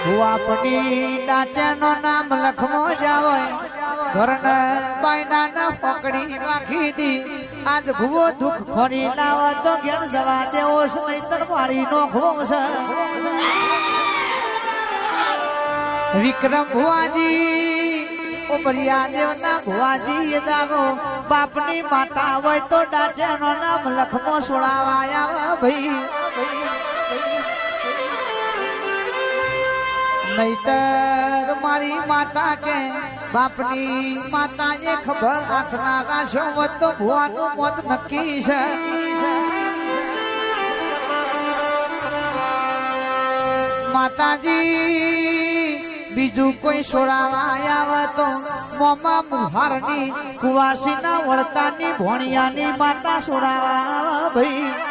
આપણી ડાચેનો નામ લખમો જાવય ઘરને બાયના પકડી રાખી દી આજ ભૂવો દુઃખ ખોરી લાવા તો ઘેર જવા દેવો છે નહીતર મારી નોખવો છે વિક્રમ ભુવાજી ઉમરિયા દેવના ભુવાજી દારો બાપની માતા હોય તો ડાચેનો નામ લખમો સોડાવાયા ભાઈ નહીતર મારી માતા કે બાપની માતા એ ખબર આખના રાશો મત તો ભુવાનું મોત નક્કી છે માતાજી બીજું કોઈ સોડાવા આવે તો મોમા મુહારની કુવાસીના વળતાની ભોણિયાની માતા સોડાવા ભાઈ